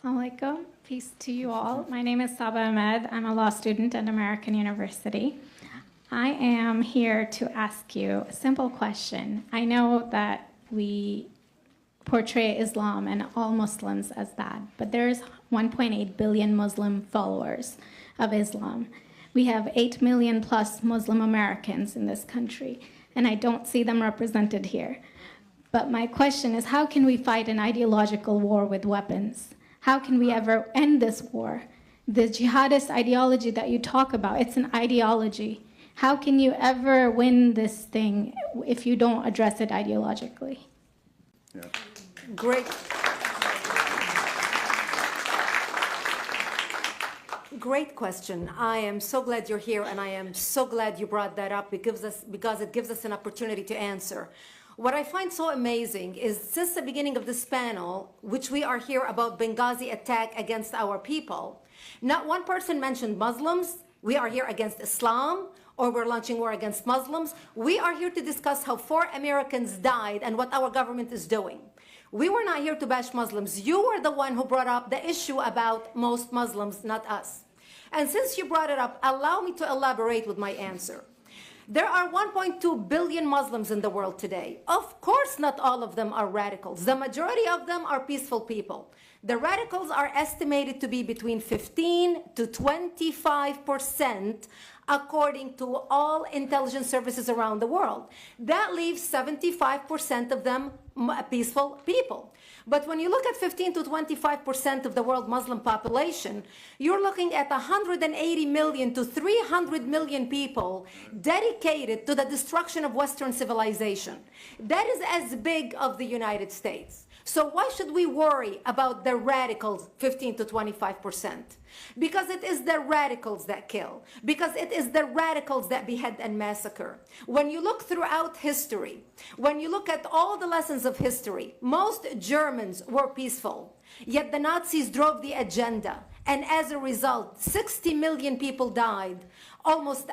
Assalamu alaikum. Peace to you all. My name is Saba Ahmed. I'm a law student at American University. I am here to ask you a simple question. I know that we portray Islam and all Muslims as bad, but there's 1.8 billion Muslim followers of Islam. We have 8 million plus Muslim Americans in this country, and I don't see them represented here. But my question is, how can we fight an ideological war with weapons? How can we ever end this war? The jihadist ideology that you talk about, it's an ideology. How can you ever win this thing if you don't address it ideologically? Yeah. Great question. I am so glad you're here, and I am so glad you brought that up because it gives us an opportunity to answer. What I find so amazing is since the beginning of this panel, which we are here about Benghazi attack against our people, not one person mentioned Muslims. We are here against Islam, or we're launching war against Muslims. We are here to discuss how 4 Americans died and what our government is doing. We were not here to bash Muslims. You were the one who brought up the issue about most Muslims, not us. And since you brought it up, allow me to elaborate with my answer. There are 1.2 billion Muslims in the world today. Of course, not all of them are radicals. The majority of them are peaceful people. The radicals are estimated to be between 15 to 25%, according to all intelligence services around the world. That leaves 75% of them peaceful people. But when you look at 15 to 25% of the world Muslim population, you're looking at 180 million to 300 million people dedicated to the destruction of Western civilization. That is as big of the United States. So why should we worry about the radicals, 15 to 25%? Because it is the radicals that kill. Because it is the radicals that behead and massacre. When you look throughout history, when you look at all the lessons of history, most Germans were peaceful. Yet the Nazis drove the agenda. And as a result, 60 million people died. Almost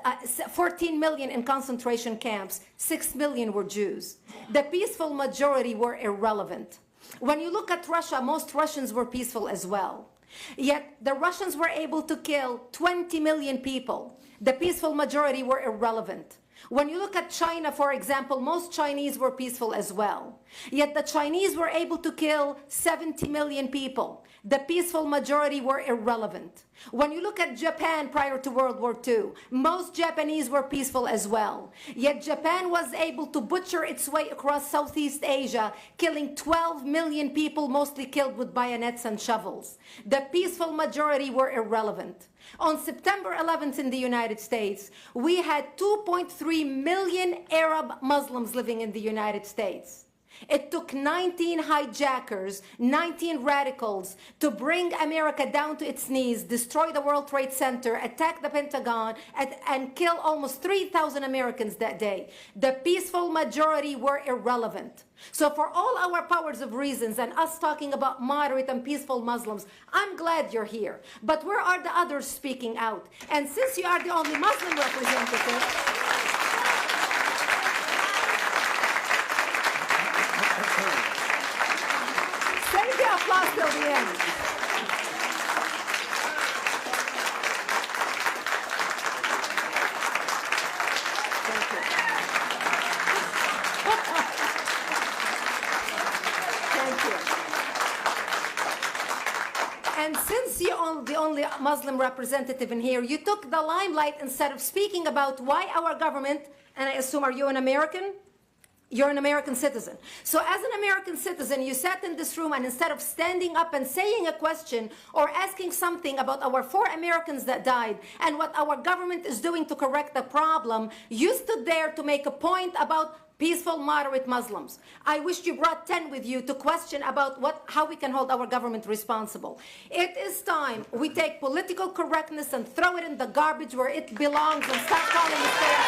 14 million in concentration camps. 6 million were Jews. The peaceful majority were irrelevant. When you look at Russia, most Russians were peaceful as well. Yet the Russians were able to kill 20 million people. The peaceful majority were irrelevant. When you look at China, for example, most Chinese were peaceful as well. Yet the Chinese were able to kill 70 million people. The peaceful majority were irrelevant. When you look at Japan prior to World War II, most Japanese were peaceful as well. Yet Japan was able to butcher its way across Southeast Asia, killing 12 million people, mostly killed with bayonets and shovels. The peaceful majority were irrelevant. On September 11th in the United States, we had 2.3 million Arab Muslims living in the United States. It took 19 hijackers, 19 radicals to bring America down to its knees, destroy the World Trade Center, attack the Pentagon, and kill almost 3,000 Americans that day. The peaceful majority were irrelevant. So for all our powers of reasons and us talking about moderate and peaceful Muslims, I'm glad you're here. But where are the others speaking out? And since you are the only Muslim representative, save the applause till the end. Thank you. Thank you. And since you're the only Muslim representative in here, you took the limelight instead of speaking about why our government, and I assume, are you an American? You're an American citizen. So as an American citizen, you sat in this room, and instead of standing up and saying a question or asking something about our 4 Americans that died and what our government is doing to correct the problem, you stood there to make a point about peaceful, moderate Muslims. I wish you brought 10 with you to question about how we can hold our government responsible. It is time we take political correctness and throw it in the garbage where it belongs and stop calling it fair.